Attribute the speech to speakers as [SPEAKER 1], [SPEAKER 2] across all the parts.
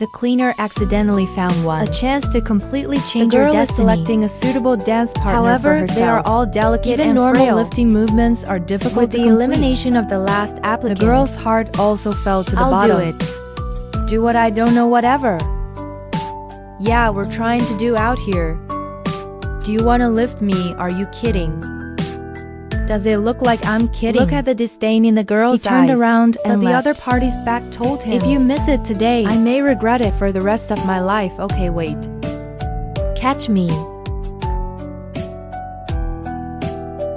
[SPEAKER 1] The cleaner accidentally found one. A chance to completely change
[SPEAKER 2] The
[SPEAKER 1] her
[SPEAKER 2] girl is
[SPEAKER 1] destiny.
[SPEAKER 2] selecting a suitable dance partner for
[SPEAKER 1] However,
[SPEAKER 2] herself.
[SPEAKER 1] they are all delicate
[SPEAKER 2] Even
[SPEAKER 1] and
[SPEAKER 2] normal
[SPEAKER 1] frail.
[SPEAKER 2] lifting movements are difficult
[SPEAKER 1] With
[SPEAKER 2] to
[SPEAKER 1] the
[SPEAKER 2] complete.
[SPEAKER 1] elimination of the last applicant,
[SPEAKER 2] The girl's heart also fell to the
[SPEAKER 1] I'll
[SPEAKER 2] bottom.
[SPEAKER 1] do it. Do what I don't know, whatever. Yeah, we're trying to do out here. Do you want to lift me? Are you kidding? Does it look like I'm kidding? Look at the disdain in the girl's eyes.
[SPEAKER 2] He turned around and
[SPEAKER 1] but the
[SPEAKER 2] left.
[SPEAKER 1] other party's back told him,
[SPEAKER 2] If you miss it today,
[SPEAKER 1] I may regret it for the rest of my life. Okay, wait. Catch me.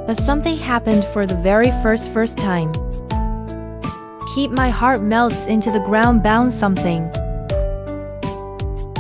[SPEAKER 1] But something happened for the very first time. Keep my heart melts into the ground bound something.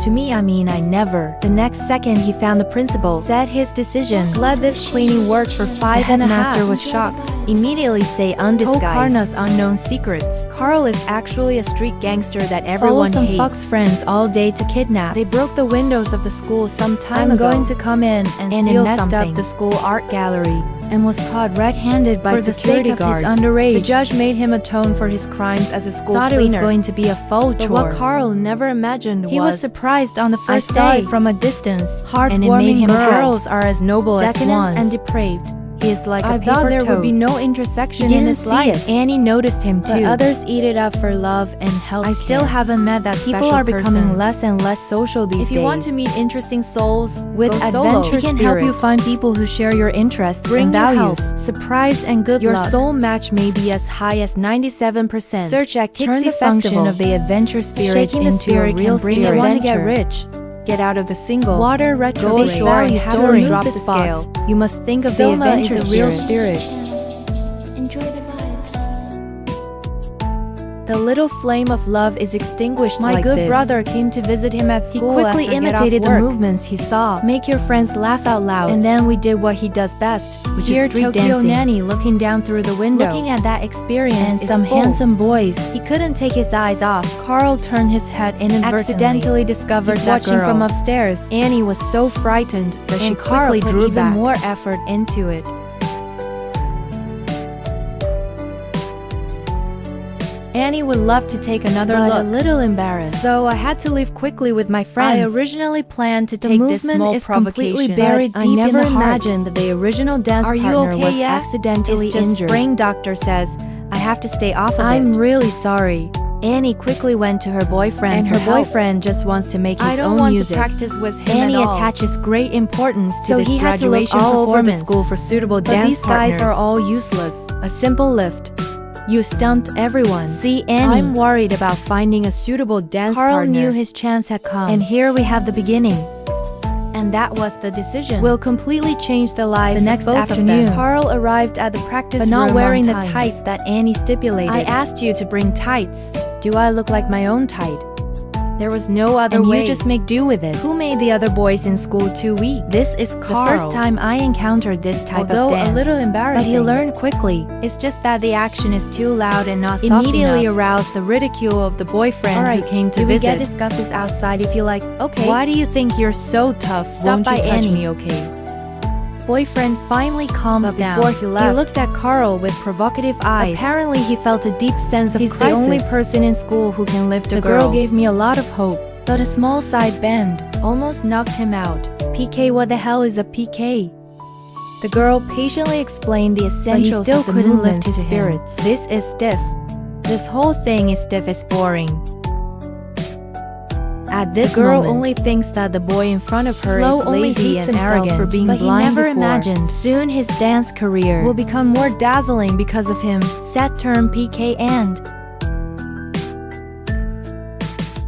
[SPEAKER 1] To me, I mean, I never. The next second he found the principal, said his decision. Glad this cleaning worked for 5 and a half.
[SPEAKER 2] headmaster was shocked.
[SPEAKER 1] Immediately say
[SPEAKER 2] Told
[SPEAKER 1] undisguised.
[SPEAKER 2] Karna's unknown secrets.
[SPEAKER 1] Carl is actually a street gangster that everyone
[SPEAKER 2] Follow some
[SPEAKER 1] hates.
[SPEAKER 2] Fox friends all day to kidnap.
[SPEAKER 1] They broke the windows of the school some time
[SPEAKER 2] I'm
[SPEAKER 1] ago.
[SPEAKER 2] going to come in and
[SPEAKER 1] it
[SPEAKER 2] steal
[SPEAKER 1] messed
[SPEAKER 2] something.
[SPEAKER 1] up the school art gallery.
[SPEAKER 2] And was caught red-handed by
[SPEAKER 1] For the
[SPEAKER 2] security
[SPEAKER 1] sake of his
[SPEAKER 2] guards.
[SPEAKER 1] underage,
[SPEAKER 2] The judge made him atone for his crimes as a school
[SPEAKER 1] thought it
[SPEAKER 2] cleaner.
[SPEAKER 1] was going to be a full
[SPEAKER 2] But
[SPEAKER 1] chore.
[SPEAKER 2] what Carl never imagined
[SPEAKER 1] He was
[SPEAKER 2] surprised on the
[SPEAKER 1] I
[SPEAKER 2] first
[SPEAKER 1] saw
[SPEAKER 2] day
[SPEAKER 1] it from a distance,
[SPEAKER 2] heartwarming
[SPEAKER 1] and it made him
[SPEAKER 2] girls.
[SPEAKER 1] girls are as noble as
[SPEAKER 2] decadent
[SPEAKER 1] swans.
[SPEAKER 2] and depraved.
[SPEAKER 1] He is like
[SPEAKER 2] I
[SPEAKER 1] a
[SPEAKER 2] thought
[SPEAKER 1] paper
[SPEAKER 2] there
[SPEAKER 1] toad.
[SPEAKER 2] would be no intersection
[SPEAKER 1] He
[SPEAKER 2] in
[SPEAKER 1] didn't
[SPEAKER 2] his
[SPEAKER 1] see
[SPEAKER 2] life.
[SPEAKER 1] it. Annie noticed him too.
[SPEAKER 2] But others eat it up for love and health.
[SPEAKER 1] I still haven't met that special
[SPEAKER 2] People are
[SPEAKER 1] person.
[SPEAKER 2] becoming less and less social these
[SPEAKER 1] If
[SPEAKER 2] days.
[SPEAKER 1] you want to meet interesting souls,
[SPEAKER 2] with
[SPEAKER 1] go solo.
[SPEAKER 2] adventure,
[SPEAKER 1] We can
[SPEAKER 2] spirit.
[SPEAKER 1] help you find people who share your interests
[SPEAKER 2] Bring
[SPEAKER 1] and
[SPEAKER 2] you
[SPEAKER 1] values.
[SPEAKER 2] help, surprise and good
[SPEAKER 1] Your
[SPEAKER 2] luck.
[SPEAKER 1] soul match may be as high as 97%. Search at
[SPEAKER 2] Turn
[SPEAKER 1] Tixie
[SPEAKER 2] the function
[SPEAKER 1] Festival.
[SPEAKER 2] of the adventure spirit
[SPEAKER 1] Shaking the
[SPEAKER 2] into
[SPEAKER 1] spirit
[SPEAKER 2] a real
[SPEAKER 1] can bring
[SPEAKER 2] spirit.
[SPEAKER 1] you want to get
[SPEAKER 2] adventure.
[SPEAKER 1] rich. Get out of the single.
[SPEAKER 2] Water
[SPEAKER 1] Go
[SPEAKER 2] retrograde.
[SPEAKER 1] ashore and
[SPEAKER 2] Value
[SPEAKER 1] have
[SPEAKER 2] soaring.
[SPEAKER 1] to drop
[SPEAKER 2] Move
[SPEAKER 1] the
[SPEAKER 2] the
[SPEAKER 1] scale.
[SPEAKER 2] spots.
[SPEAKER 1] You must think of
[SPEAKER 2] Selma
[SPEAKER 1] the adventure
[SPEAKER 2] is a real
[SPEAKER 1] spirit.
[SPEAKER 3] Enjoy the vibes.
[SPEAKER 1] The little flame of love is extinguished
[SPEAKER 2] My
[SPEAKER 1] like
[SPEAKER 2] good
[SPEAKER 1] this.
[SPEAKER 2] brother came to visit him at
[SPEAKER 1] He
[SPEAKER 2] school.
[SPEAKER 1] quickly
[SPEAKER 2] after
[SPEAKER 1] imitated
[SPEAKER 2] get
[SPEAKER 1] the
[SPEAKER 2] off work.
[SPEAKER 1] movements he saw.
[SPEAKER 2] Make your friends laugh out loud.
[SPEAKER 1] And then we did what he does best, which
[SPEAKER 2] Here
[SPEAKER 1] is street
[SPEAKER 2] Tokyo
[SPEAKER 1] dancing.
[SPEAKER 2] Nanny looking down through the window.
[SPEAKER 1] Looking at that experience
[SPEAKER 2] and
[SPEAKER 1] is
[SPEAKER 2] some
[SPEAKER 1] full.
[SPEAKER 2] handsome boys.
[SPEAKER 1] He couldn't take his eyes off.
[SPEAKER 2] Carl turned his head inadvertently.
[SPEAKER 1] Accidentally discovered
[SPEAKER 2] He's
[SPEAKER 1] that
[SPEAKER 2] watching
[SPEAKER 1] girl.
[SPEAKER 2] from upstairs.
[SPEAKER 1] Annie was so frightened that she
[SPEAKER 2] And Carl
[SPEAKER 1] quickly
[SPEAKER 2] put
[SPEAKER 1] drew
[SPEAKER 2] even
[SPEAKER 1] back.
[SPEAKER 2] more
[SPEAKER 1] effort into it. Annie would love to take another
[SPEAKER 2] But
[SPEAKER 1] look,
[SPEAKER 2] a little embarrassed.
[SPEAKER 1] so I had to leave quickly with my friends. I originally planned to
[SPEAKER 2] The
[SPEAKER 1] take this
[SPEAKER 2] movement
[SPEAKER 1] small
[SPEAKER 2] is
[SPEAKER 1] provocation,
[SPEAKER 2] completely buried
[SPEAKER 1] but
[SPEAKER 2] deep
[SPEAKER 1] I
[SPEAKER 2] in
[SPEAKER 1] never
[SPEAKER 2] the heart.
[SPEAKER 1] imagined that the original dance
[SPEAKER 2] Are you
[SPEAKER 1] partner
[SPEAKER 2] okay
[SPEAKER 1] was
[SPEAKER 2] yet?
[SPEAKER 1] accidentally
[SPEAKER 2] It's just
[SPEAKER 1] injured.
[SPEAKER 2] sprain,
[SPEAKER 1] Doctor says I have to stay off of
[SPEAKER 2] I'm
[SPEAKER 1] it.
[SPEAKER 2] really sorry.
[SPEAKER 1] Annie quickly went to her boyfriend,
[SPEAKER 2] And
[SPEAKER 1] her
[SPEAKER 2] for help.
[SPEAKER 1] boyfriend just wants to make his
[SPEAKER 2] I don't
[SPEAKER 1] own
[SPEAKER 2] want to
[SPEAKER 1] music.
[SPEAKER 2] practice with him
[SPEAKER 1] Annie
[SPEAKER 2] at all.
[SPEAKER 1] attaches great importance to
[SPEAKER 2] So
[SPEAKER 1] this
[SPEAKER 2] he had to look
[SPEAKER 1] graduation
[SPEAKER 2] all over the
[SPEAKER 1] performance.
[SPEAKER 2] school for suitable
[SPEAKER 1] But
[SPEAKER 2] dance
[SPEAKER 1] these guys
[SPEAKER 2] partners.
[SPEAKER 1] are all useless. A simple lift. You stumped everyone. See, Annie, I'm worried about finding a suitable dance
[SPEAKER 2] Carl
[SPEAKER 1] partner.
[SPEAKER 2] knew his chance had come.
[SPEAKER 1] And here we have the beginning. And that was the decision.
[SPEAKER 2] will completely change the lives
[SPEAKER 1] The next
[SPEAKER 2] of both
[SPEAKER 1] afternoon,
[SPEAKER 2] of them.
[SPEAKER 1] Carl arrived at the practice
[SPEAKER 2] But not
[SPEAKER 1] room
[SPEAKER 2] wearing
[SPEAKER 1] on
[SPEAKER 2] the
[SPEAKER 1] time.
[SPEAKER 2] tights that Annie stipulated.
[SPEAKER 1] I asked you to bring tights. Do I look like my own tight? There was no other
[SPEAKER 2] And
[SPEAKER 1] way.
[SPEAKER 2] you just make do with it.
[SPEAKER 1] Who made the other boys in school too weak? This is Carl.
[SPEAKER 2] The first
[SPEAKER 1] time I encountered this type
[SPEAKER 2] Although
[SPEAKER 1] of dance.
[SPEAKER 2] a little
[SPEAKER 1] But
[SPEAKER 2] embarrassing.
[SPEAKER 1] he learned quickly. It's just that the action is too loud and not soft
[SPEAKER 2] Immediately
[SPEAKER 1] enough. Aroused the ridicule of the boyfriend
[SPEAKER 2] Alright,
[SPEAKER 1] who came to
[SPEAKER 2] did we
[SPEAKER 1] visit.
[SPEAKER 2] get
[SPEAKER 1] discuss this outside if you like.
[SPEAKER 2] Okay.
[SPEAKER 1] Why do you think you're so tough?
[SPEAKER 2] Stop
[SPEAKER 1] Won't
[SPEAKER 2] by
[SPEAKER 1] you touch
[SPEAKER 2] Annie.
[SPEAKER 1] me, okay? Boyfriend finally calms
[SPEAKER 2] But
[SPEAKER 1] down.
[SPEAKER 2] before he left,
[SPEAKER 1] he looked at Carl with provocative eyes.
[SPEAKER 2] Apparently he felt a deep sense of
[SPEAKER 1] He's
[SPEAKER 2] crisis.
[SPEAKER 1] the only person in school who can lift a
[SPEAKER 2] The
[SPEAKER 1] girl.
[SPEAKER 2] girl gave me a lot of hope.
[SPEAKER 1] But a small side bend almost knocked him out. PK, what the hell is a PK? The girl patiently explained the essentials
[SPEAKER 2] still
[SPEAKER 1] of the
[SPEAKER 2] couldn't
[SPEAKER 1] movements
[SPEAKER 2] lift his
[SPEAKER 1] to him.
[SPEAKER 2] spirits.
[SPEAKER 1] This is stiff. This whole thing is stiff as boring. At this
[SPEAKER 2] The girl
[SPEAKER 1] moment,
[SPEAKER 2] only
[SPEAKER 1] thinks that the boy in front of her
[SPEAKER 2] Flo
[SPEAKER 1] is
[SPEAKER 2] only
[SPEAKER 1] lazy
[SPEAKER 2] hates
[SPEAKER 1] and
[SPEAKER 2] himself
[SPEAKER 1] arrogant.
[SPEAKER 2] for being
[SPEAKER 1] but
[SPEAKER 2] blind
[SPEAKER 1] he never
[SPEAKER 2] before.
[SPEAKER 1] imagined soon his dance career will become more dazzling because of him. Set term PK and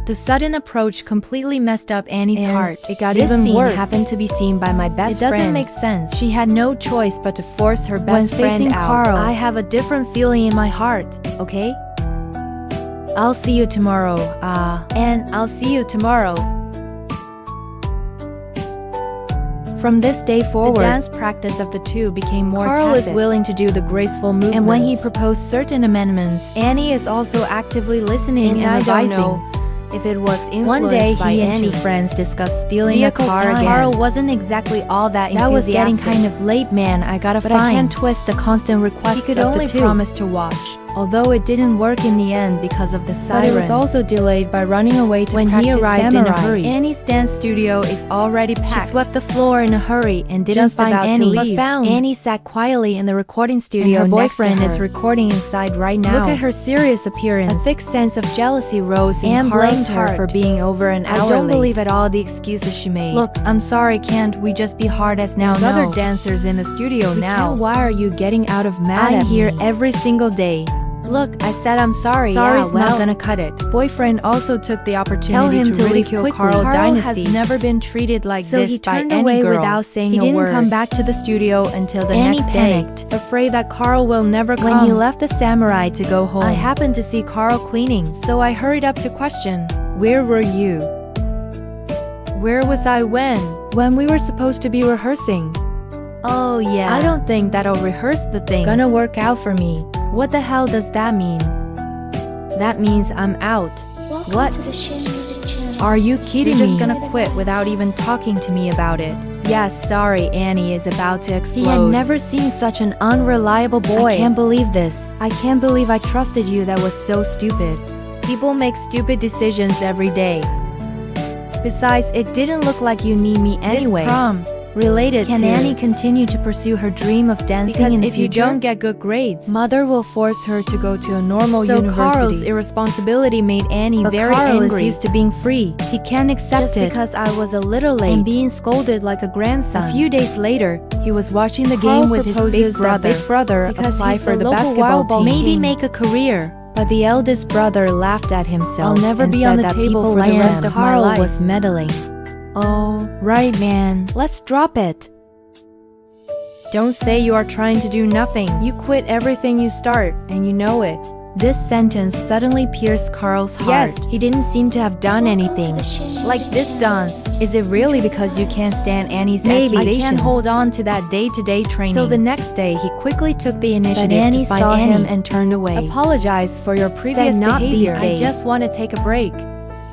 [SPEAKER 1] the sudden approach completely messed up Annie's
[SPEAKER 2] And
[SPEAKER 1] heart.
[SPEAKER 2] it got
[SPEAKER 1] This
[SPEAKER 2] even
[SPEAKER 1] scene
[SPEAKER 2] worse.
[SPEAKER 1] happened to be seen by my best
[SPEAKER 2] It doesn't
[SPEAKER 1] friend.
[SPEAKER 2] make sense.
[SPEAKER 1] She had no choice but to force her
[SPEAKER 2] When
[SPEAKER 1] best friend
[SPEAKER 2] facing
[SPEAKER 1] out.
[SPEAKER 2] Carl,
[SPEAKER 1] I have a different feeling in my heart, okay? I'll see you tomorrow. And I'll see you tomorrow. From this day forward, the dance practice of the two became more
[SPEAKER 2] Carl is
[SPEAKER 1] tacit.
[SPEAKER 2] willing to do the graceful movements.
[SPEAKER 1] And when he proposed certain amendments, Annie is also actively listening and
[SPEAKER 2] I don't
[SPEAKER 1] advising.
[SPEAKER 2] know
[SPEAKER 1] If it was influenced
[SPEAKER 2] One day
[SPEAKER 1] by
[SPEAKER 2] he and
[SPEAKER 1] Annie,
[SPEAKER 2] two
[SPEAKER 1] friends discussed stealing
[SPEAKER 2] Vehicle
[SPEAKER 1] a car
[SPEAKER 2] time.
[SPEAKER 1] again.
[SPEAKER 2] Carl
[SPEAKER 1] wasn't exactly all that
[SPEAKER 2] That was getting
[SPEAKER 1] kind of late, man. I gotta
[SPEAKER 2] But
[SPEAKER 1] find.
[SPEAKER 2] I can't
[SPEAKER 1] twist the constant requests
[SPEAKER 2] He could
[SPEAKER 1] of
[SPEAKER 2] only
[SPEAKER 1] the two.
[SPEAKER 2] promise to watch.
[SPEAKER 1] although it didn't work in the end because of the siren.
[SPEAKER 2] But it was also delayed by running away to
[SPEAKER 1] when he
[SPEAKER 2] practice
[SPEAKER 1] arrived
[SPEAKER 2] samurai.
[SPEAKER 1] in a hurry.
[SPEAKER 2] Annie's dance studio is already packed.
[SPEAKER 1] She swept the floor in a hurry and didn't
[SPEAKER 2] Just
[SPEAKER 1] find
[SPEAKER 2] about to
[SPEAKER 1] Annie,
[SPEAKER 2] leave.
[SPEAKER 1] but found Annie sat quietly in the recording studio.
[SPEAKER 2] And her
[SPEAKER 1] next to
[SPEAKER 2] boyfriend
[SPEAKER 1] her.
[SPEAKER 2] is recording inside right now.
[SPEAKER 1] Look at her serious appearance.
[SPEAKER 2] A thick sense of jealousy rose in
[SPEAKER 1] Anne
[SPEAKER 2] Carl's
[SPEAKER 1] blamed her
[SPEAKER 2] heart
[SPEAKER 1] for being over an
[SPEAKER 2] I
[SPEAKER 1] hour
[SPEAKER 2] don't
[SPEAKER 1] late.
[SPEAKER 2] believe at all the excuses she made.
[SPEAKER 1] Look, I'm sorry, can't we just be hard as now?
[SPEAKER 2] There's
[SPEAKER 1] No.
[SPEAKER 2] other dancers in the studio
[SPEAKER 1] We
[SPEAKER 2] now.
[SPEAKER 1] can't.
[SPEAKER 2] Why are you getting out of mad
[SPEAKER 1] I'm
[SPEAKER 2] at
[SPEAKER 1] here
[SPEAKER 2] me?
[SPEAKER 1] every single day. Look, I said I'm sorry.
[SPEAKER 2] Sorry's
[SPEAKER 1] Yeah, well,
[SPEAKER 2] not gonna cut it. Boyfriend also took the opportunity
[SPEAKER 1] Tell him to leave
[SPEAKER 2] ridicule
[SPEAKER 1] quickly.
[SPEAKER 2] Carl
[SPEAKER 1] Carl
[SPEAKER 2] Dynasty.
[SPEAKER 1] has
[SPEAKER 2] never been treated like
[SPEAKER 1] So
[SPEAKER 2] this
[SPEAKER 1] he
[SPEAKER 2] by
[SPEAKER 1] turned
[SPEAKER 2] any
[SPEAKER 1] away
[SPEAKER 2] girl.
[SPEAKER 1] without saying
[SPEAKER 2] he
[SPEAKER 1] a
[SPEAKER 2] didn't
[SPEAKER 1] word.
[SPEAKER 2] come back to the studio until the
[SPEAKER 1] Annie
[SPEAKER 2] next day.
[SPEAKER 1] panicked.
[SPEAKER 2] Afraid that Carl will never come.
[SPEAKER 1] When he left the samurai to go home,
[SPEAKER 2] I happened to see Carl cleaning, so I hurried up to question, "Where were you? Where was I when we were supposed to be rehearsing?"
[SPEAKER 1] Oh yeah.
[SPEAKER 2] I don't think that'll rehearse the things
[SPEAKER 1] Gonna
[SPEAKER 2] work out for me. What the hell does that mean? That means I'm out.
[SPEAKER 3] Welcome
[SPEAKER 2] What?
[SPEAKER 3] to the Shin Music Channel.
[SPEAKER 2] Are you kidding
[SPEAKER 1] You're
[SPEAKER 2] me?
[SPEAKER 1] just
[SPEAKER 2] gonna quit without even talking to me about it. Yes, sorry, Annie is about to explode.
[SPEAKER 1] He had never seen such an unreliable boy.
[SPEAKER 2] I can't believe this. I can't believe I trusted you. That was so stupid. People make stupid decisions every day. Besides, it didn't look like you need me anyway.
[SPEAKER 1] This prom
[SPEAKER 2] Related
[SPEAKER 1] Can
[SPEAKER 2] to
[SPEAKER 1] Annie continue to pursue her dream of dancing
[SPEAKER 2] because
[SPEAKER 1] in the
[SPEAKER 2] if you
[SPEAKER 1] future?
[SPEAKER 2] don't get good grades,
[SPEAKER 1] Mother will force her to go to a normal
[SPEAKER 2] so
[SPEAKER 1] university.
[SPEAKER 2] Carl's irresponsibility made Annie
[SPEAKER 1] But
[SPEAKER 2] very
[SPEAKER 1] Carl
[SPEAKER 2] angry.
[SPEAKER 1] is used to being free.
[SPEAKER 2] He can't accept
[SPEAKER 1] Just
[SPEAKER 2] it
[SPEAKER 1] because I was a little late
[SPEAKER 2] and being scolded like a grandson.
[SPEAKER 1] A
[SPEAKER 2] A few days later, he was watching the
[SPEAKER 1] Carl
[SPEAKER 2] game with his
[SPEAKER 1] proposes
[SPEAKER 2] big brother.
[SPEAKER 1] that Big Brother
[SPEAKER 2] because
[SPEAKER 1] apply
[SPEAKER 2] he's
[SPEAKER 1] for the
[SPEAKER 2] local
[SPEAKER 1] basketball
[SPEAKER 2] wild ball
[SPEAKER 1] team.
[SPEAKER 2] Maybe make a career. But the eldest brother laughed at himself.
[SPEAKER 1] I'll never
[SPEAKER 2] and
[SPEAKER 1] be
[SPEAKER 2] said
[SPEAKER 1] on the
[SPEAKER 2] that
[SPEAKER 1] table
[SPEAKER 2] people
[SPEAKER 1] for
[SPEAKER 2] like
[SPEAKER 1] the rest
[SPEAKER 2] him.
[SPEAKER 1] of my
[SPEAKER 2] Carl
[SPEAKER 1] life.
[SPEAKER 2] was meddling. Oh, right, man. Let's drop it. Don't say you are trying to do nothing. You quit everything you start, and you know it. This sentence suddenly pierced Carl's heart.
[SPEAKER 1] Yes, he didn't seem to have done anything.
[SPEAKER 2] Like this dance. Is it really because you can't stand Annie's
[SPEAKER 1] Maybe.
[SPEAKER 2] accusations?
[SPEAKER 1] I can't
[SPEAKER 2] hold on to that day-to-day training. So the next day, he quickly took the initiative
[SPEAKER 1] Annie
[SPEAKER 2] to find
[SPEAKER 1] saw
[SPEAKER 2] him
[SPEAKER 1] him
[SPEAKER 2] and turned away. Apologize for your previous
[SPEAKER 1] Said not
[SPEAKER 2] behavior.
[SPEAKER 1] these days.
[SPEAKER 2] I just want to take a break.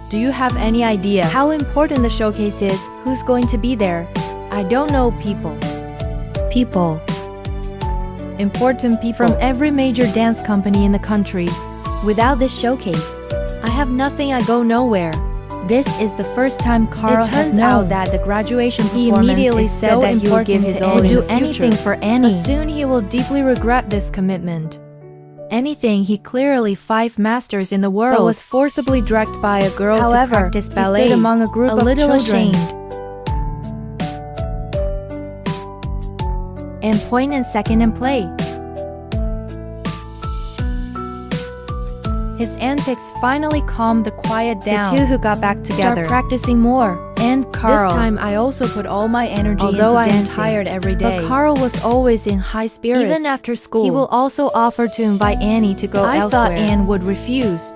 [SPEAKER 2] Do you have any idea how important the showcase is? Who's going to be there? I don't know, people. People. Important people from every major dance company in the country. Without this showcase, I have nothing. I go nowhere. This is the first time Carl
[SPEAKER 1] It
[SPEAKER 2] has
[SPEAKER 1] turns
[SPEAKER 2] known
[SPEAKER 1] out
[SPEAKER 2] that the graduation
[SPEAKER 1] he
[SPEAKER 2] performance
[SPEAKER 1] immediately
[SPEAKER 2] is
[SPEAKER 1] said
[SPEAKER 2] so
[SPEAKER 1] that he will
[SPEAKER 2] important
[SPEAKER 1] give
[SPEAKER 2] to
[SPEAKER 1] his all
[SPEAKER 2] Annie
[SPEAKER 1] in
[SPEAKER 2] do
[SPEAKER 1] the
[SPEAKER 2] anything
[SPEAKER 1] future.
[SPEAKER 2] for Annie.
[SPEAKER 1] But
[SPEAKER 2] Soon he will deeply regret this commitment. Anything he clearly 5 masters in the world,
[SPEAKER 1] But
[SPEAKER 2] was forcibly dragged by a girl
[SPEAKER 1] However,
[SPEAKER 2] to practice
[SPEAKER 1] he
[SPEAKER 2] ballet
[SPEAKER 1] stood
[SPEAKER 2] among a group
[SPEAKER 1] a
[SPEAKER 2] of
[SPEAKER 1] little
[SPEAKER 2] children.
[SPEAKER 1] ashamed.
[SPEAKER 2] And point and second and play. His antics finally calmed the quiet down. The two who got back together. Start practicing more. And Carl. This time I also put all my energy
[SPEAKER 1] Although
[SPEAKER 2] into
[SPEAKER 1] I am
[SPEAKER 2] dancing.
[SPEAKER 1] tired every day.
[SPEAKER 2] But Carl was always in high spirits. Even after school. He will also offer to invite Annie to go elsewhere. I thought Anne would refuse.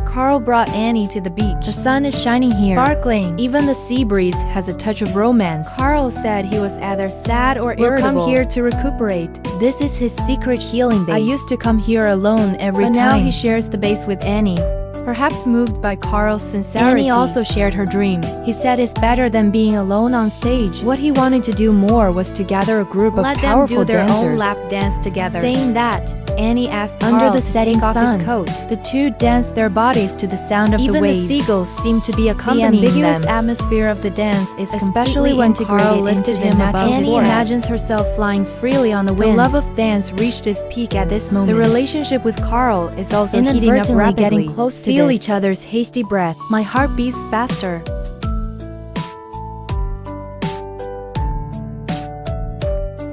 [SPEAKER 2] Carl brought Annie to the beach.
[SPEAKER 1] The sun is shining here.
[SPEAKER 2] Sparkling. Even the sea breeze has a touch of romance. Carl said he was either sad or
[SPEAKER 1] We'll
[SPEAKER 2] irritable.
[SPEAKER 1] come
[SPEAKER 2] here to recuperate. This is his secret healing base.
[SPEAKER 1] I
[SPEAKER 2] used to come here alone every
[SPEAKER 1] But
[SPEAKER 2] time.
[SPEAKER 1] now
[SPEAKER 2] He shares the base with Annie. Perhaps moved by Carl's sincerity.
[SPEAKER 1] Annie also shared her dream.
[SPEAKER 2] He said it's better than being alone on stage. What he wanted to do more was to gather a group
[SPEAKER 1] Let
[SPEAKER 2] of
[SPEAKER 1] them
[SPEAKER 2] powerful
[SPEAKER 1] do their
[SPEAKER 2] dancers.
[SPEAKER 1] own lap dance together.
[SPEAKER 2] Saying that, Annie asked
[SPEAKER 1] Under
[SPEAKER 2] Carl
[SPEAKER 1] the
[SPEAKER 2] to
[SPEAKER 1] setting
[SPEAKER 2] take off
[SPEAKER 1] sun.
[SPEAKER 2] his coat. The two danced their bodies to the sound of
[SPEAKER 1] Even
[SPEAKER 2] the
[SPEAKER 1] the
[SPEAKER 2] waves.
[SPEAKER 1] seagulls
[SPEAKER 2] seemed to be accompanying
[SPEAKER 1] The
[SPEAKER 2] ambiguous
[SPEAKER 1] them.
[SPEAKER 2] atmosphere of the dance is
[SPEAKER 1] Especially
[SPEAKER 2] completely
[SPEAKER 1] when
[SPEAKER 2] integrated
[SPEAKER 1] Carl
[SPEAKER 2] into
[SPEAKER 1] lifted
[SPEAKER 2] the
[SPEAKER 1] him
[SPEAKER 2] natural
[SPEAKER 1] above
[SPEAKER 2] Annie
[SPEAKER 1] his breath.
[SPEAKER 2] imagines herself flying freely on the wind. The love of dance reached its peak at this moment. The relationship with Carl is also heating up
[SPEAKER 1] Inadvertently
[SPEAKER 2] rapidly.
[SPEAKER 1] getting close to
[SPEAKER 2] Feel
[SPEAKER 1] this.
[SPEAKER 2] each other's hasty breath. My heart beats faster.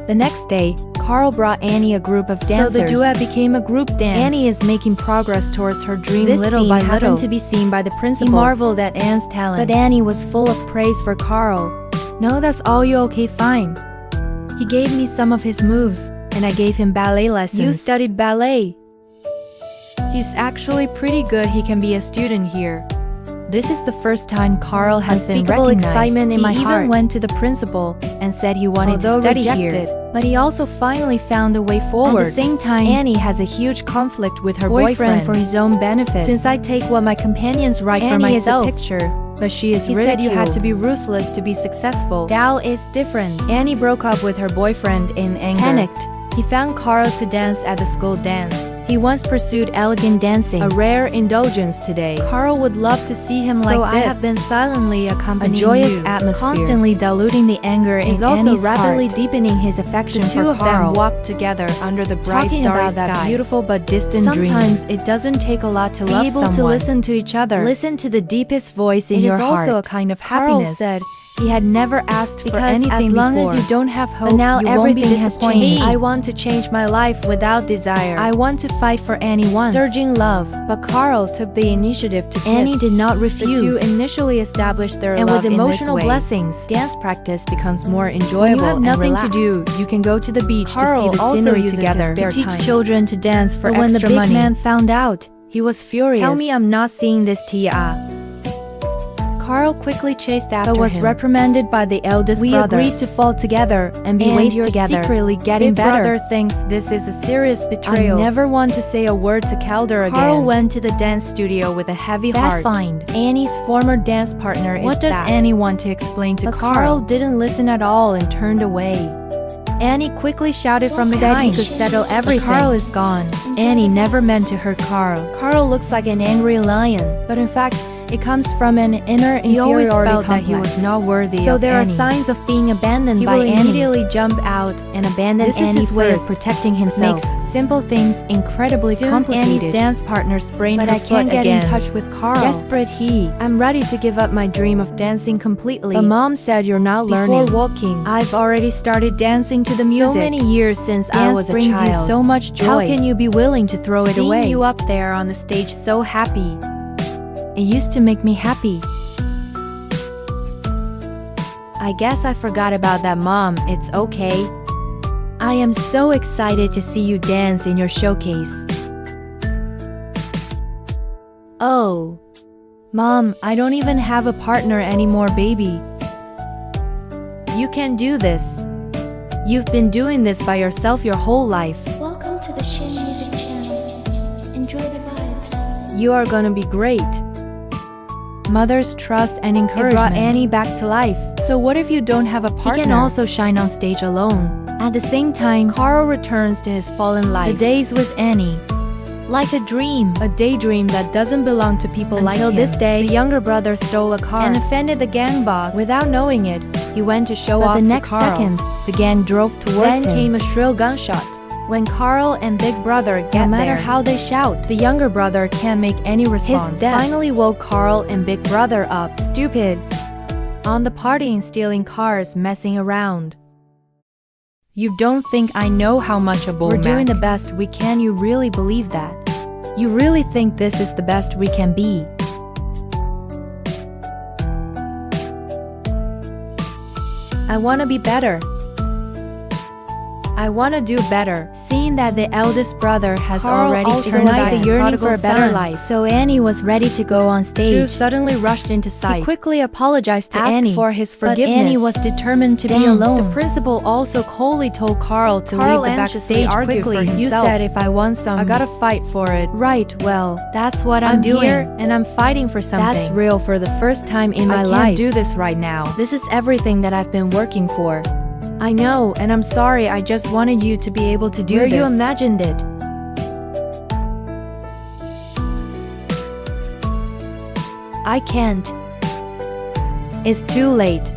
[SPEAKER 2] The next day, Carl brought Annie a group of dancers. So the duet became a group dance. Annie is making progress towards her dream
[SPEAKER 1] This
[SPEAKER 2] little
[SPEAKER 1] scene
[SPEAKER 2] by
[SPEAKER 1] happened
[SPEAKER 2] little.
[SPEAKER 1] to be seen by the
[SPEAKER 2] He
[SPEAKER 1] principal.
[SPEAKER 2] marveled at Anne's talent. But Annie was full of praise for Carl. No, that's all you okay, fine. He gave me some of his moves, and I gave him ballet lessons. You studied ballet. He's actually pretty good. He can be a student here. This is the first time Carl has been
[SPEAKER 1] Unspeakable
[SPEAKER 2] recognized.
[SPEAKER 1] excitement in my
[SPEAKER 2] He
[SPEAKER 1] heart.
[SPEAKER 2] even went to the principal and said he wanted
[SPEAKER 1] Although
[SPEAKER 2] to study
[SPEAKER 1] rejected.
[SPEAKER 2] here. But he also finally found a way forward.
[SPEAKER 1] At the same time,
[SPEAKER 2] Annie has a huge conflict with her
[SPEAKER 1] boyfriend
[SPEAKER 2] boyfriend for his own benefit. Since I take what my companions write for
[SPEAKER 1] Annie is a
[SPEAKER 2] myself,
[SPEAKER 1] picture,
[SPEAKER 2] but she is
[SPEAKER 1] He
[SPEAKER 2] ridiculed.
[SPEAKER 1] said you had to
[SPEAKER 2] be ruthless to be successful. Dao is different. Annie broke up with her boyfriend in anger.
[SPEAKER 1] Panicked.
[SPEAKER 2] He found Carl to dance at the school dance. He once pursued elegant dancing, a rare indulgence today. Carl would love to see him like
[SPEAKER 1] So
[SPEAKER 2] this.
[SPEAKER 1] I have been silently accompanying
[SPEAKER 2] a joyous
[SPEAKER 1] you,
[SPEAKER 2] atmosphere,
[SPEAKER 1] constantly diluting the anger in
[SPEAKER 2] is also
[SPEAKER 1] Annie's
[SPEAKER 2] rapidly
[SPEAKER 1] heart.
[SPEAKER 2] deepening his affection
[SPEAKER 1] The
[SPEAKER 2] for
[SPEAKER 1] two of
[SPEAKER 2] Carl.
[SPEAKER 1] them walked together under the bright
[SPEAKER 2] Talking
[SPEAKER 1] starry
[SPEAKER 2] about that
[SPEAKER 1] sky.
[SPEAKER 2] beautiful but distant
[SPEAKER 1] Sometimes
[SPEAKER 2] dream.
[SPEAKER 1] it doesn't take a lot to
[SPEAKER 2] Be
[SPEAKER 1] love
[SPEAKER 2] able
[SPEAKER 1] someone.
[SPEAKER 2] to listen to each other.
[SPEAKER 1] Listen to the deepest voice in
[SPEAKER 2] It
[SPEAKER 1] your
[SPEAKER 2] is
[SPEAKER 1] heart.
[SPEAKER 2] also a kind of
[SPEAKER 1] Carl
[SPEAKER 2] happiness.
[SPEAKER 1] said he had never asked for
[SPEAKER 2] Because
[SPEAKER 1] anything
[SPEAKER 2] as long
[SPEAKER 1] before.
[SPEAKER 2] as you don't have hope,
[SPEAKER 1] But now
[SPEAKER 2] you won't be
[SPEAKER 1] everything has
[SPEAKER 2] disappointed.
[SPEAKER 1] changed.
[SPEAKER 2] I want to change my life without desire. I want to fight for Annie once.
[SPEAKER 1] Surging love.
[SPEAKER 2] But Carl took the initiative to kiss.
[SPEAKER 1] Annie did not
[SPEAKER 2] The
[SPEAKER 1] refuse.
[SPEAKER 2] two initially established their
[SPEAKER 1] And
[SPEAKER 2] love
[SPEAKER 1] with emotional
[SPEAKER 2] in this way.
[SPEAKER 1] blessings,
[SPEAKER 2] Dance practice becomes more
[SPEAKER 1] when
[SPEAKER 2] enjoyable
[SPEAKER 1] you have nothing
[SPEAKER 2] and
[SPEAKER 1] to
[SPEAKER 2] relaxed.
[SPEAKER 1] do, you can go to the beach
[SPEAKER 2] Carl
[SPEAKER 1] to see the
[SPEAKER 2] also
[SPEAKER 1] scenery
[SPEAKER 2] uses
[SPEAKER 1] together.
[SPEAKER 2] his spare
[SPEAKER 1] to teach
[SPEAKER 2] time.
[SPEAKER 1] children to dance for
[SPEAKER 2] But when the
[SPEAKER 1] extra
[SPEAKER 2] big
[SPEAKER 1] money.
[SPEAKER 2] man found out, he was furious.
[SPEAKER 1] Tell me I'm not seeing this, Tia.
[SPEAKER 2] Carl quickly chased after
[SPEAKER 1] But was
[SPEAKER 2] him.
[SPEAKER 1] reprimanded by the eldest
[SPEAKER 2] We
[SPEAKER 1] brother.
[SPEAKER 2] agreed to fall together and be
[SPEAKER 1] And
[SPEAKER 2] raised
[SPEAKER 1] you're
[SPEAKER 2] together.
[SPEAKER 1] secretly getting
[SPEAKER 2] Big
[SPEAKER 1] better.
[SPEAKER 2] brother thinks this is a serious betrayal.
[SPEAKER 1] I
[SPEAKER 2] never want to say a word to Calder again.
[SPEAKER 1] Carl
[SPEAKER 2] went to the dance studio with a heavy
[SPEAKER 1] Bad
[SPEAKER 2] heart.
[SPEAKER 1] find.
[SPEAKER 2] Annie's former dance partner
[SPEAKER 1] What
[SPEAKER 2] is
[SPEAKER 1] does
[SPEAKER 2] back.
[SPEAKER 1] Annie want to explain to
[SPEAKER 2] But
[SPEAKER 1] Carl?
[SPEAKER 2] Carl didn't listen at all and turned away. Annie quickly shouted from
[SPEAKER 1] Said
[SPEAKER 2] behind.
[SPEAKER 1] he could settle
[SPEAKER 2] But
[SPEAKER 1] everything.
[SPEAKER 2] Carl is gone. Annie never meant to hurt Carl. Carl looks like an angry lion, but in fact, it comes from an inner
[SPEAKER 1] He always
[SPEAKER 2] inferiority
[SPEAKER 1] felt that he
[SPEAKER 2] complex.
[SPEAKER 1] was not worthy
[SPEAKER 2] So
[SPEAKER 1] of
[SPEAKER 2] there
[SPEAKER 1] Annie.
[SPEAKER 2] are signs of being abandoned
[SPEAKER 1] He
[SPEAKER 2] by
[SPEAKER 1] will
[SPEAKER 2] Annie.
[SPEAKER 1] immediately
[SPEAKER 2] jump out and abandon
[SPEAKER 1] This is
[SPEAKER 2] Annie
[SPEAKER 1] his way of
[SPEAKER 2] first.
[SPEAKER 1] protecting himself.
[SPEAKER 2] Makes simple things incredibly
[SPEAKER 1] Soon
[SPEAKER 2] complicated.
[SPEAKER 1] Annie's
[SPEAKER 2] dance partner sprained
[SPEAKER 1] But
[SPEAKER 2] her
[SPEAKER 1] I can't
[SPEAKER 2] foot
[SPEAKER 1] get in
[SPEAKER 2] again.
[SPEAKER 1] touch with Carl.
[SPEAKER 2] Desperate I'm ready to give up my dream of dancing completely.
[SPEAKER 1] But Mom said you're not
[SPEAKER 2] Before
[SPEAKER 1] learning.
[SPEAKER 2] walking, I've already started dancing to the music.
[SPEAKER 1] So many years since I
[SPEAKER 2] Dance
[SPEAKER 1] was a
[SPEAKER 2] brings
[SPEAKER 1] child.
[SPEAKER 2] you so much joy.
[SPEAKER 1] How can you be willing to throw it
[SPEAKER 2] Seeing
[SPEAKER 1] away?
[SPEAKER 2] you up there on the stage so happy. It used to make me happy. I guess I forgot about that, Mom. It's okay. I am so excited to see you dance in your showcase. Oh. Mom, I don't even have a partner anymore, baby. You can do this. You've been doing this by yourself your whole life.
[SPEAKER 3] Welcome to the Shin Music Channel. Enjoy the vibes.
[SPEAKER 2] You are gonna be great. Mother's trust and encouragement
[SPEAKER 1] brought
[SPEAKER 2] Annie back to life. So what if you don't have a partner? He can also shine on stage alone. At the same time, Carl returns to his fallen life. The days with Annie. Like a dream, a daydream that doesn't belong to people like him. Until this day, the younger brother stole a car and offended the gang boss. Without knowing it, he went to show off
[SPEAKER 1] the
[SPEAKER 2] to
[SPEAKER 1] next
[SPEAKER 2] Carl.
[SPEAKER 1] second,
[SPEAKER 2] the gang drove towards
[SPEAKER 1] Then
[SPEAKER 2] him. Came a shrill gunshot. When Carl and Big Brother get
[SPEAKER 1] No matter
[SPEAKER 2] there, how they shout, the younger brother can't make any response. His death finally woke Carl and Big Brother up. Stupid. On the party and stealing cars, messing around. You don't think I know how much a bull We're doing the best we can. You really believe that? You really think this is the best we can be? I want to be better. I want to do better. Seeing that the eldest brother has
[SPEAKER 1] Carl
[SPEAKER 2] already
[SPEAKER 1] also
[SPEAKER 2] turned
[SPEAKER 1] died
[SPEAKER 2] the
[SPEAKER 1] and
[SPEAKER 2] yearning
[SPEAKER 1] prodigal
[SPEAKER 2] for a better
[SPEAKER 1] son.
[SPEAKER 2] life, so Annie was ready to go on stage.
[SPEAKER 1] Drew
[SPEAKER 2] suddenly rushed into sight.
[SPEAKER 1] He quickly apologized to
[SPEAKER 2] Asked
[SPEAKER 1] Annie
[SPEAKER 2] for his
[SPEAKER 1] but
[SPEAKER 2] forgiveness.
[SPEAKER 1] Annie was determined to be
[SPEAKER 2] Dance.
[SPEAKER 1] alone.
[SPEAKER 2] The principal also coldly told Carl to leave the backstage quickly.
[SPEAKER 1] You
[SPEAKER 2] himself.
[SPEAKER 1] said if I want some,
[SPEAKER 2] I gotta fight for it. Right, well, that's what I'm doing.
[SPEAKER 1] here,
[SPEAKER 2] and I'm fighting for something.
[SPEAKER 1] That's
[SPEAKER 2] real for the first time in my
[SPEAKER 1] I
[SPEAKER 2] life.
[SPEAKER 1] can't
[SPEAKER 2] do this right now. This is everything that I've been working for. I know, and I'm sorry. I just wanted you to be able to do this. You imagined it. I can't. It's too late.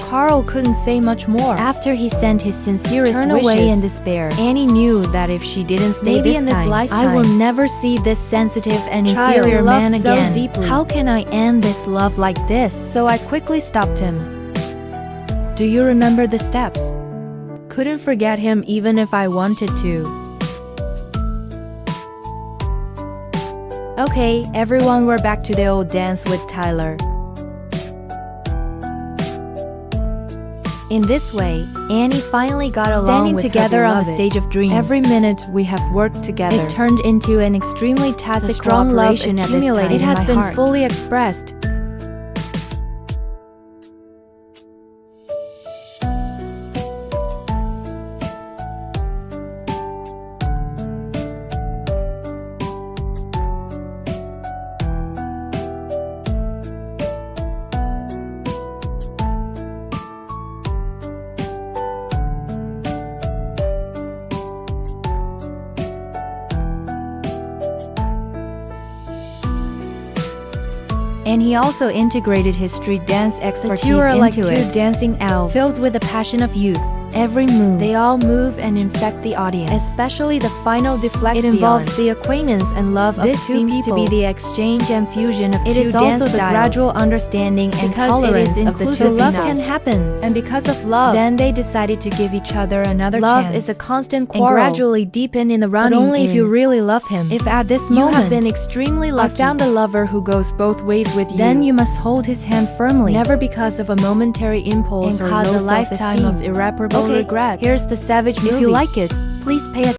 [SPEAKER 2] Carl couldn't say much more. After he sent his sincerest
[SPEAKER 1] Turn
[SPEAKER 2] wishes
[SPEAKER 1] away
[SPEAKER 2] in despair, Annie knew that if she didn't stay
[SPEAKER 1] Maybe
[SPEAKER 2] this
[SPEAKER 1] in this
[SPEAKER 2] time,
[SPEAKER 1] lifetime,
[SPEAKER 2] I will never see this sensitive and
[SPEAKER 1] Child
[SPEAKER 2] inferior
[SPEAKER 1] loved
[SPEAKER 2] man
[SPEAKER 1] so
[SPEAKER 2] again.
[SPEAKER 1] deeply.
[SPEAKER 2] How can I end this love like this? So I quickly stopped him. Do you remember the steps? Couldn't forget him even if I wanted to. Okay, everyone, we're back to the old dance with Tyler. In this way, Annie finally got along
[SPEAKER 1] Standing
[SPEAKER 2] with
[SPEAKER 1] together
[SPEAKER 2] her
[SPEAKER 1] on the
[SPEAKER 2] beloved.
[SPEAKER 1] stage of dreams.
[SPEAKER 2] Every minute we have worked together. It turned into an extremely tacit
[SPEAKER 1] strong love
[SPEAKER 2] cooperation at this
[SPEAKER 1] accumulated
[SPEAKER 2] time. It
[SPEAKER 1] in
[SPEAKER 2] has
[SPEAKER 1] my
[SPEAKER 2] been
[SPEAKER 1] heart.
[SPEAKER 2] fully expressed. And he also integrated his street dance expertise
[SPEAKER 1] two are like
[SPEAKER 2] into
[SPEAKER 1] two
[SPEAKER 2] it,
[SPEAKER 1] dancing elves,
[SPEAKER 2] filled with the passion of youth.
[SPEAKER 1] every move.
[SPEAKER 2] They all move and infect the audience,
[SPEAKER 1] especially the final deflection.
[SPEAKER 2] It involves the acquaintance and love of
[SPEAKER 1] This
[SPEAKER 2] two
[SPEAKER 1] seems
[SPEAKER 2] people.
[SPEAKER 1] to be
[SPEAKER 2] the exchange and fusion of
[SPEAKER 1] It
[SPEAKER 2] two
[SPEAKER 1] is
[SPEAKER 2] dance
[SPEAKER 1] also the
[SPEAKER 2] styles.
[SPEAKER 1] gradual understanding and
[SPEAKER 2] Because
[SPEAKER 1] tolerance
[SPEAKER 2] it is
[SPEAKER 1] of the
[SPEAKER 2] inclusive
[SPEAKER 1] two. Love
[SPEAKER 2] enough.
[SPEAKER 1] can happen.
[SPEAKER 2] And because of love,
[SPEAKER 1] Then they decided to give each other another
[SPEAKER 2] love
[SPEAKER 1] chance.
[SPEAKER 2] is a constant
[SPEAKER 1] and
[SPEAKER 2] quarrel.
[SPEAKER 1] gradually deepen in the
[SPEAKER 2] But
[SPEAKER 1] running.
[SPEAKER 2] only if you
[SPEAKER 1] in.
[SPEAKER 2] really love him.
[SPEAKER 1] If at this
[SPEAKER 2] you
[SPEAKER 1] moment
[SPEAKER 2] have been extremely lucky,
[SPEAKER 1] I found
[SPEAKER 2] a lover who goes both ways with you,
[SPEAKER 1] then you must hold his hand firmly.
[SPEAKER 2] never because of a momentary impulse
[SPEAKER 1] And
[SPEAKER 2] or
[SPEAKER 1] cause
[SPEAKER 2] low
[SPEAKER 1] a lifetime
[SPEAKER 2] self-esteem.
[SPEAKER 1] of irreparable
[SPEAKER 2] Okay,
[SPEAKER 1] regret.
[SPEAKER 2] here's the Savage movie.
[SPEAKER 1] If you like it,
[SPEAKER 2] please pay attention.